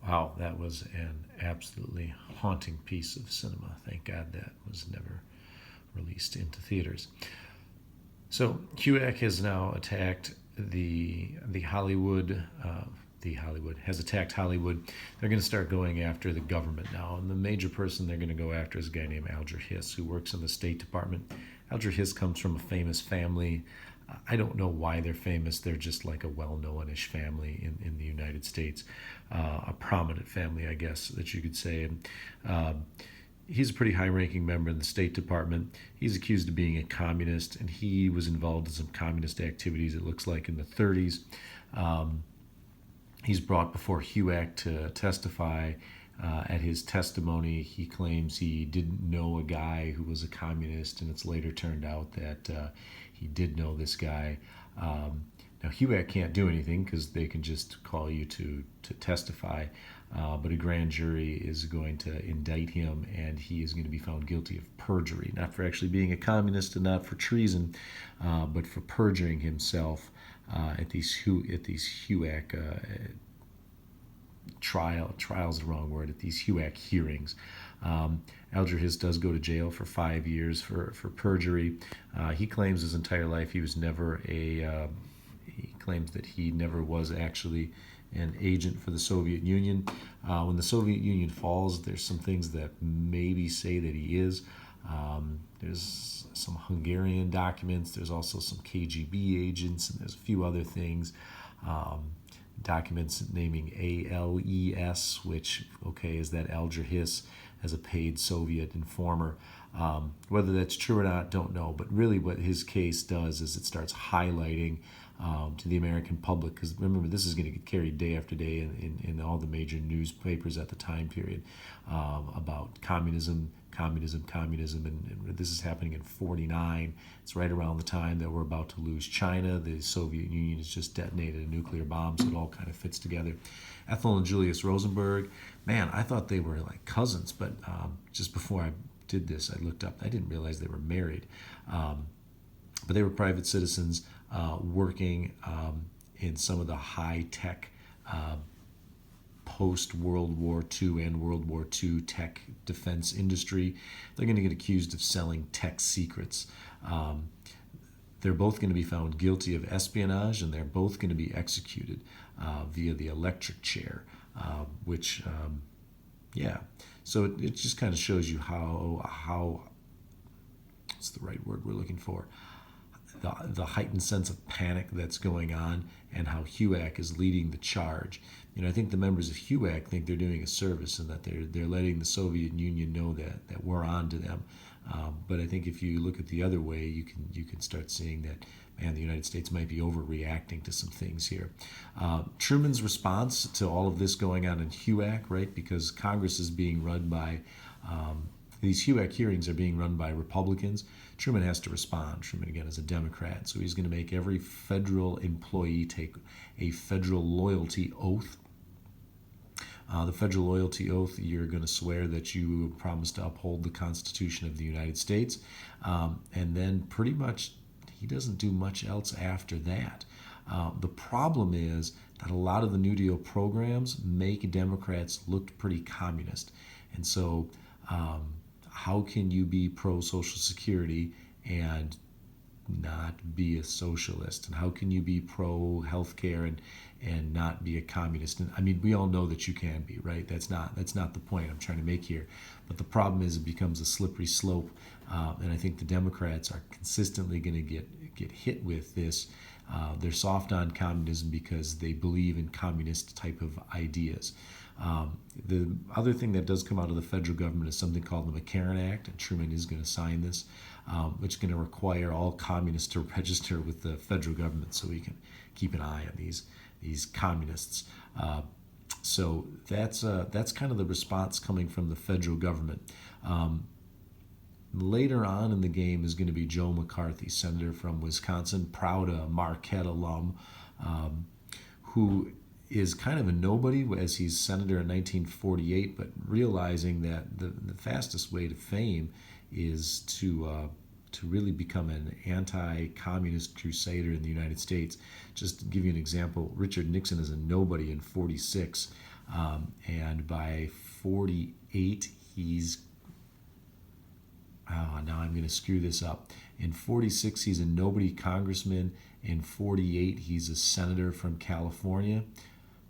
Wow, that was an absolutely haunting piece of cinema. Thank God that was never released into theaters. So HUAC has now attacked the Hollywood. The Hollywood has attacked Hollywood. They're going to start going after the government now, and the major person they're going to go after is a guy named Alger Hiss, who works in the State Department. Alger Hiss comes from a famous family. I don't know why they're famous. They're just like a well-known-ish family in the United States, a prominent family, I guess that you could say. Uh, he's a pretty high-ranking member in the State Department. He's accused of being a communist, and he was involved in some communist activities. It looks like in the 30s. Um, he's brought before HUAC to testify. At his testimony, he claims he didn't know a guy who was a communist, and it's later turned out that he did know this guy. Now, HUAC can't do anything because they can just call you to testify, but a grand jury is going to indict him, and he is going to be found guilty of perjury, not for actually being a communist and not for treason, but for perjuring himself at these HUAC trials, the wrong word, at these HUAC hearings. Alger Hiss does go to jail for 5 years for perjury. He claims his entire life he was never he claims that he never was actually an agent for the Soviet Union. When the Soviet Union falls, there's some things that maybe say that he is. There's some Hungarian documents. There's also some KGB agents, and there's a few other things. Documents naming ALES, which, okay, is that Alger Hiss as a paid Soviet informer. Whether that's true or not, don't know. But really what his case does is it starts highlighting to the American public, because remember, this is going to get carried day after day in all the major newspapers at the time period about communism, and this is happening in 49. It's right around the time that we're about to lose China. The Soviet Union has just detonated a nuclear bomb, so it all kind of fits together. Ethel and Julius Rosenberg, man, I thought they were like cousins, but just before I did this, I looked up. I didn't realize they were married. But they were private citizens working in some of the high-tech post-World War II and World War II tech defense industry. They're going to get accused of selling tech secrets. They're both going to be found guilty of espionage, and they're both going to be executed via the electric chair, which, yeah. So it just kind of shows you how what's the right word we're looking for? The heightened sense of panic that's going on, and how HUAC is leading the charge. I think the members of HUAC think they're doing a service, and that they're letting the Soviet Union know that we're on to them. But I think if you look at the other way, you can start seeing that, man, the United States might be overreacting to some things here. Truman's response to all of this going on in HUAC, right? Because Congress is being run by these HUAC hearings are being run by Republicans. Truman has to respond. Truman, again, is a Democrat, so he's going to make every federal employee take a federal loyalty oath. The federal loyalty oath, you're going to swear that you promise to uphold the Constitution of the United States. And then pretty much he doesn't do much else after that. The problem is that a lot of the New Deal programs make Democrats look pretty communist. And so how can you be pro-Social Security and not be a socialist? And how can you be pro-healthcare and not be a communist? And I mean, we all know that you can be, right? That's not the point I'm trying to make here. But the problem is it becomes a slippery slope, and I think the Democrats are consistently going to get hit with this. They're soft on communism because they believe in communist type of ideas. The other thing that does come out of the federal government is something called the McCarran Act, and Truman is going to sign this, which is going to require all communists to register with the federal government so we can keep an eye on these communists. So that's kind of the response coming from the federal government. Later on in the game is going to be Joe McCarthy, senator from Wisconsin, proud Marquette alum, who is kind of a nobody as he's senator in 1948, but realizing that the fastest way to fame is to really become an anti-communist crusader in the United States. Just to give you an example, Richard Nixon is a nobody in 46. And by 48, he's now I'm going to screw this up. In 46, he's a nobody congressman. In 48, he's a senator from California.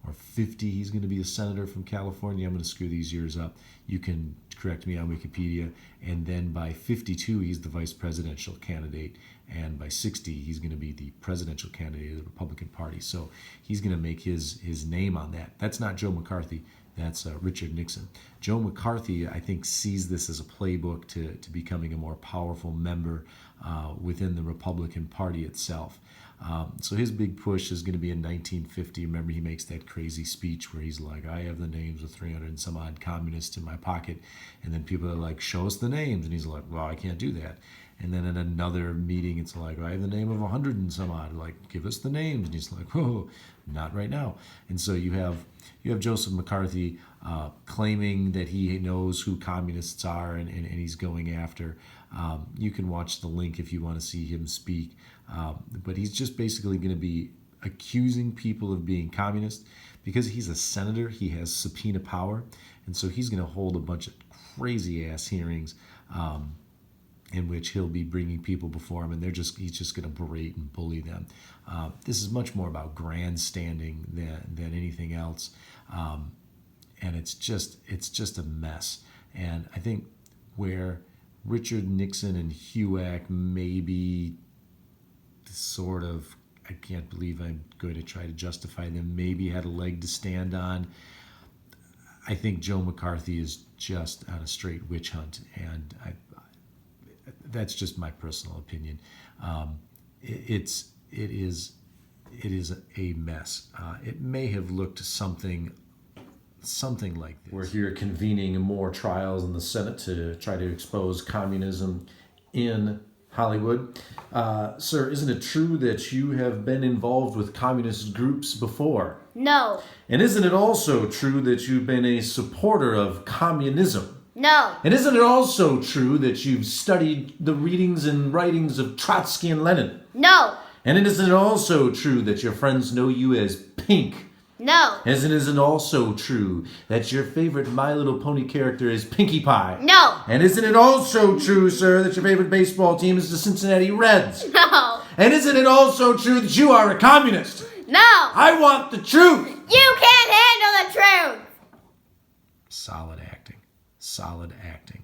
Or 50, he's going to be a senator from California. I'm going to screw these years up. You can correct me on Wikipedia. And then by 52, he's the vice presidential candidate. And by 60, he's going to be the presidential candidate of the Republican Party. So he's going to make his name on that. That's not Joe McCarthy. That's Richard Nixon. Joe McCarthy, I think, sees this as a playbook to becoming a more powerful member within the Republican Party itself. So his big push is going to be in 1950. Remember, he makes that crazy speech where he's like, I have the names of 300 and some odd communists in my pocket. And then people are like, show us the names. And he's like, well, I can't do that. And then in another meeting, it's like, I have the name of 100 and some odd. Like, give us the names. And he's like, whoa, not right now. And so you have Joseph McCarthy claiming that he knows who communists are and he's going after. You can watch the link if you want to see him speak. But he's just basically going to be accusing people of being communist. Because he's a senator, he has subpoena power. And so he's going to hold a bunch of crazy-ass hearings in which he'll be bringing people before him, and he's just going to berate and bully them. This is much more about grandstanding than anything else. And it's just a mess. And I think where Richard Nixon and HUAC maybe sort of, I can't believe I'm going to try to justify them, maybe had a leg to stand on, I think Joe McCarthy is just on a straight witch hunt, and that's just my personal opinion. It is a mess. It may have looked something like this. We're here convening more trials in the Senate to try to expose communism in Hollywood. Sir, isn't it true that you have been involved with communist groups before? No. And isn't it also true that you've been a supporter of communism? No. And isn't it also true that you've studied the readings and writings of Trotsky and Lenin? No. And isn't it also true that your friends know you as Pink? No. Isn't it also true that your favorite My Little Pony character is Pinkie Pie? No. And isn't it also true, sir, that your favorite baseball team is the Cincinnati Reds? No. And isn't it also true that you are a communist? No. I want the truth. You can't handle the truth. Solid acting.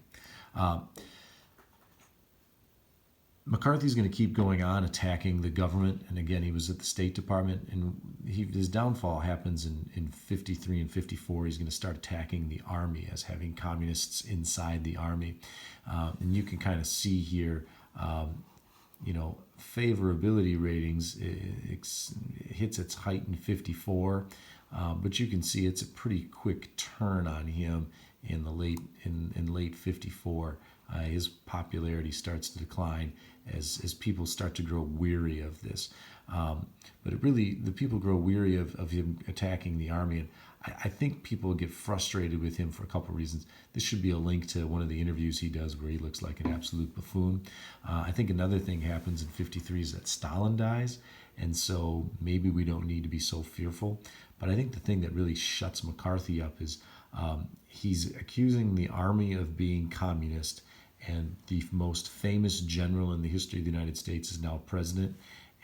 McCarthy's going to keep going on attacking the government. And again, he was at the State Department, and his downfall happens in 53 and 54. He's going to start attacking the Army as having communists inside the Army. And you can kind of see here, favorability ratings hits its height in 54. But you can see it's a pretty quick turn on him in late 54. His popularity starts to decline as people start to grow weary of this. But the people grow weary of him attacking the Army. And I think people get frustrated with him for a couple of reasons. This should be a link to one of the interviews he does where he looks like an absolute buffoon. I think another thing happens in 53 is that Stalin dies. And so maybe we don't need to be so fearful. But I think the thing that really shuts McCarthy up is he's accusing the Army of being communist, and the most famous general in the history of the United States is now president.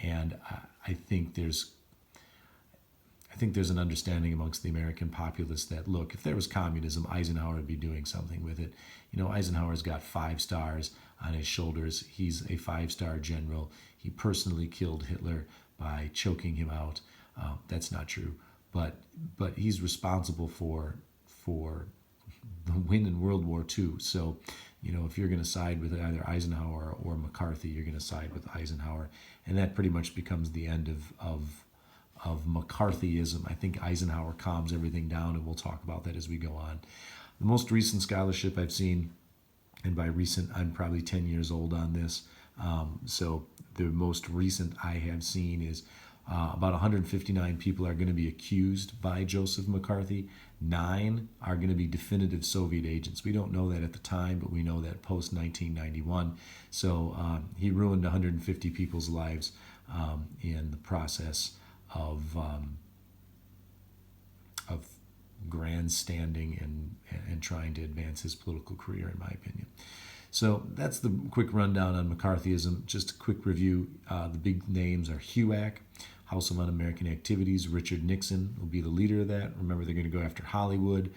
And I think there's an understanding amongst the American populace that, look, if there was communism, Eisenhower would be doing something with it. Eisenhower's got 5 stars on his shoulders. He's a 5-star general. He personally killed Hitler by choking him out. That's not true. But he's responsible for the win in World War II. So, if you're going to side with either Eisenhower or McCarthy, you're going to side with Eisenhower. And that pretty much becomes the end of McCarthyism. I think Eisenhower calms everything down, and we'll talk about that as we go on. The most recent scholarship I've seen, and by recent, I'm probably 10 years old on this. So the most recent I have seen is about 159 people are going to be accused by Joseph McCarthy. 9 are going to be definitive Soviet agents. We don't know that at the time, but we know that post-1991. So he ruined 150 people's lives in the process of grandstanding and trying to advance his political career, in my opinion. So that's the quick rundown on McCarthyism. Just a quick review. The big names are HUAC, House of Un-American Activities. Richard Nixon will be the leader of that. Remember, they're going to go after Hollywood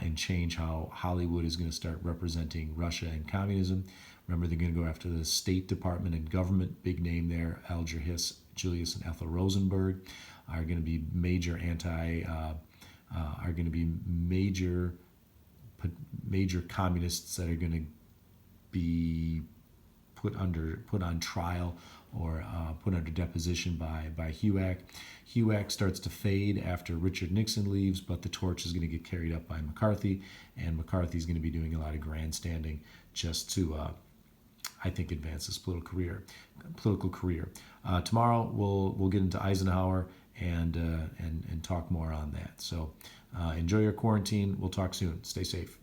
and change how Hollywood is going to start representing Russia and communism. Remember, they're going to go after the State Department and government. Big name there, Alger Hiss, Julius, and Ethel Rosenberg are going to be major major communists that are going to be put on trial or put under deposition by HUAC. HUAC starts to fade after Richard Nixon leaves, but the torch is going to get carried up by McCarthy, and McCarthy's going to be doing a lot of grandstanding just to, I think, advance his political career. Tomorrow we'll get into Eisenhower and talk more on that. So enjoy your quarantine. We'll talk soon. Stay safe.